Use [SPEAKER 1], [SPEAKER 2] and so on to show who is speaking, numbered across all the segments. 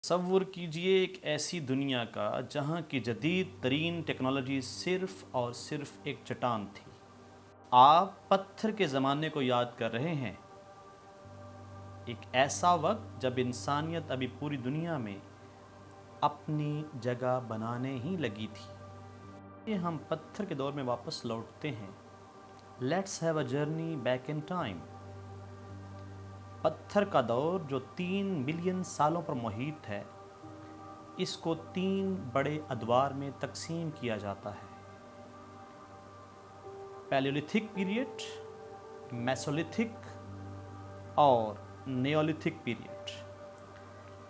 [SPEAKER 1] تصور کیجئے ایک ایسی دنیا کا جہاں کی جدید ترین ٹیکنالوجی صرف اور صرف ایک چٹان تھی۔ آپ پتھر کے زمانے کو یاد کر رہے ہیں، ایک ایسا وقت جب انسانیت ابھی پوری دنیا میں اپنی جگہ بنانے ہی لگی تھی۔ ہم پتھر کے دور میں واپس لوٹتے ہیں۔ Let's have a journey back in time. پتھر کا دور جو 3 ملین سالوں پر محیط ہے، اس کو 3 بڑے ادوار میں تقسیم کیا جاتا ہے: پیلیولتھک پیریڈ، میسولتھک اور نیولتھک پیریڈ۔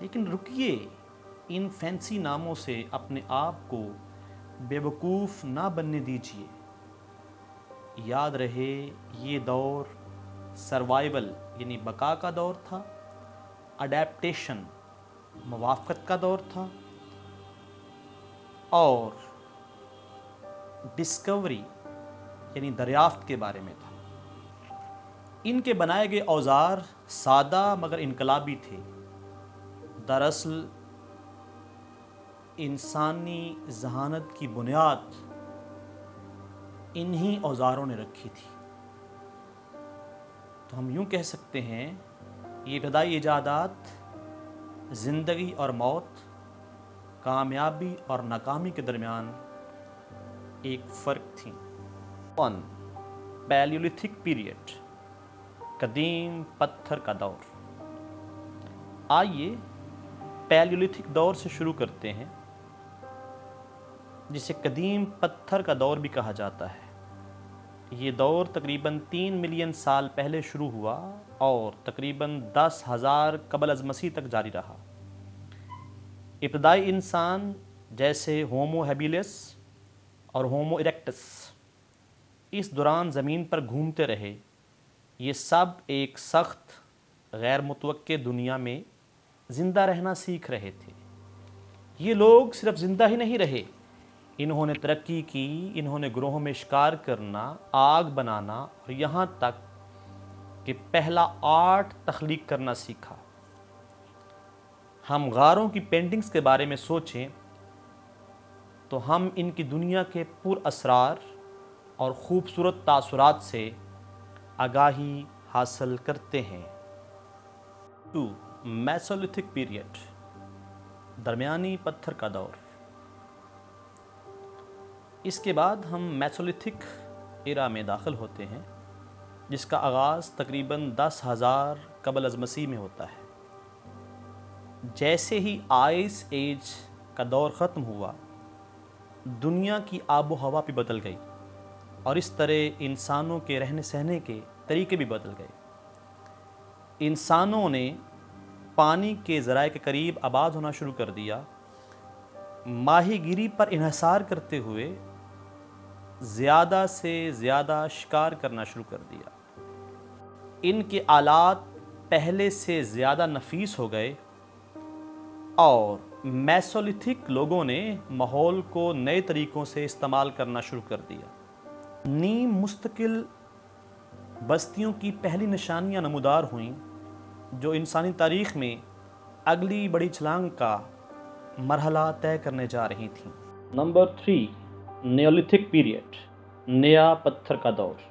[SPEAKER 1] لیکن رکیے، ان فینسی ناموں سے اپنے آپ کو بے وقوف نہ بننے دیجیے۔ یاد رہے، یہ دور سروائیول یعنی بقا کا دور تھا، اڈیپٹیشن موافقت کا دور تھا، اور ڈسکوری یعنی دریافت کے بارے میں تھا۔ ان کے بنائے گئے اوزار سادہ مگر انقلابی تھے۔ دراصل انسانی ذہانت کی بنیاد انہی اوزاروں نے رکھی تھی۔ تو ہم یوں کہہ سکتے ہیں، یہ ابتدائی ایجادات زندگی اور موت، کامیابی اور ناکامی کے درمیان ایک فرق تھی۔ 1. پیلیولتھک پیریڈ، قدیم پتھر کا دور۔ آئیے پیلیولتھک دور سے شروع کرتے ہیں، جسے قدیم پتھر کا دور بھی کہا جاتا ہے۔ یہ دور تقریباً 3 ملین سال پہلے شروع ہوا اور تقریباً 10,000 قبل از مسیح تک جاری رہا۔ ابتدائی انسان جیسے ہومو ہیبیلس اور ہومو ایرکٹس اس دوران زمین پر گھومتے رہے۔ یہ سب ایک سخت غیر متوقع دنیا میں زندہ رہنا سیکھ رہے تھے۔ یہ لوگ صرف زندہ ہی نہیں رہے، انہوں نے ترقی کی، انہوں نے گروہوں میں شکار کرنا، آگ بنانا اور یہاں تک کہ پہلا آرٹ تخلیق کرنا سیکھا۔ ہم غاروں کی پینٹنگز کے بارے میں سوچیں تو ہم ان کی دنیا کے پر اسرار اور خوبصورت تاثرات سے آگاہی حاصل کرتے ہیں۔ 2. میسولتھک پیریڈ، درمیانی پتھر کا دور۔ اس کے بعد ہم میسولتھک ایرا میں داخل ہوتے ہیں، جس کا آغاز تقریباً 10,000 قبل از مسیح میں ہوتا ہے۔ جیسے ہی آئس ایج کا دور ختم ہوا، دنیا کی آب و ہوا بھی بدل گئی اور اس طرح انسانوں کے رہنے سہنے کے طریقے بھی بدل گئے۔ انسانوں نے پانی کے ذرائع کے قریب آباد ہونا شروع کر دیا، ماہی گیری پر انحصار کرتے ہوئے زیادہ سے زیادہ شکار کرنا شروع کر دیا۔ ان کے آلات پہلے سے زیادہ نفیس ہو گئے اور میسولتھک لوگوں نے ماحول کو نئے طریقوں سے استعمال کرنا شروع کر دیا۔ نیم مستقل بستیوں کی پہلی نشانیاں نمودار ہوئیں، جو انسانی تاریخ میں اگلی بڑی چھلانگ کا مرحلہ طے کرنے جا رہی تھیں۔ نمبر 3. نیولتھک پیریڈ، نیا پتھر کا دور۔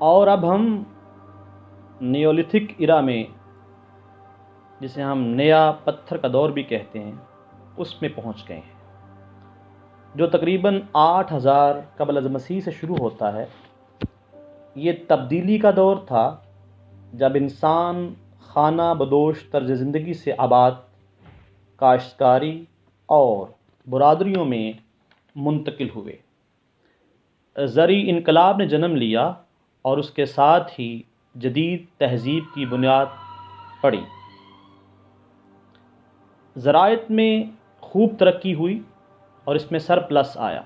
[SPEAKER 1] اور اب ہم نیولتھک ایرا میں، جسے ہم نیا پتھر کا دور بھی کہتے ہیں، اس میں پہنچ گئے ہیں، جو تقریباً 8,000 قبل از مسیح سے شروع ہوتا ہے۔ یہ تبدیلی کا دور تھا جب انسان خانہ بدوش طرز زندگی سے آباد، کاشتکاری اور برادریوں میں منتقل ہوئے۔ زرعی انقلاب نے جنم لیا اور اس کے ساتھ ہی جدید تہذیب کی بنیاد پڑی۔ زراعت میں خوب ترقی ہوئی اور اس میں سرپلس آیا،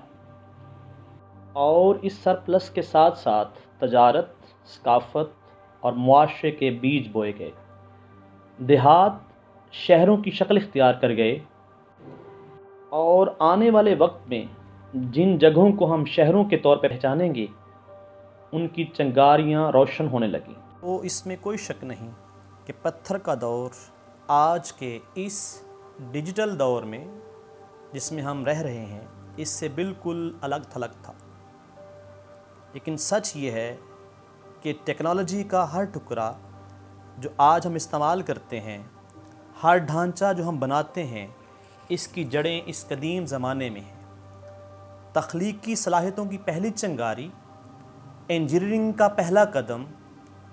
[SPEAKER 1] اور اس سرپلس کے ساتھ ساتھ تجارت، ثقافت اور معاشرے کے بیج بوئے گئے۔ دیہات شہروں کی شکل اختیار کر گئے، اور آنے والے وقت میں جن جگہوں کو ہم شہروں کے طور پر پہچانیں گے، ان کی چنگاریاں روشن ہونے لگیں۔ تو اس میں کوئی شک نہیں کہ پتھر کا دور آج کے اس ڈیجیٹل دور میں جس میں ہم رہ رہے ہیں اس سے بالکل الگ تھلگ تھا، لیکن سچ یہ ہے کہ ٹیکنالوجی کا ہر ٹکڑا جو آج ہم استعمال کرتے ہیں، ہر ڈھانچہ جو ہم بناتے ہیں، اس کی جڑیں اس قدیم زمانے میں ہیں۔ تخلیقی صلاحیتوں کی پہلی چنگاری، انجینئرنگ کا پہلا قدم،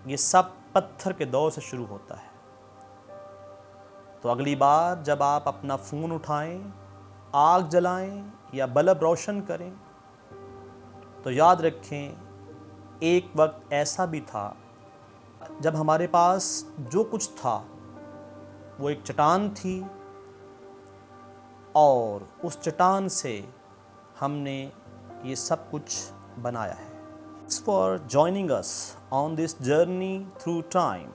[SPEAKER 1] یہ سب پتھر کے دور سے شروع ہوتا ہے۔ تو اگلی بار جب آپ اپنا فون اٹھائیں، آگ جلائیں یا بلب روشن کریں تو یاد رکھیں ایک وقت ایسا بھی تھا جب ہمارے پاس جو کچھ تھا وہ ایک چٹان تھی، اور اس چٹان سے ہم نے یہ سب کچھ بنایا ہے۔ Thanks for joining us on this journey through time.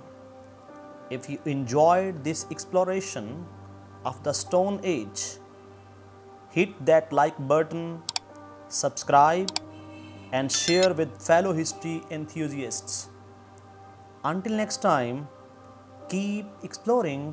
[SPEAKER 1] If you enjoyed this exploration of the Stone Age, hit that like button, subscribe, and share with fellow history enthusiasts. Until next time, keep exploring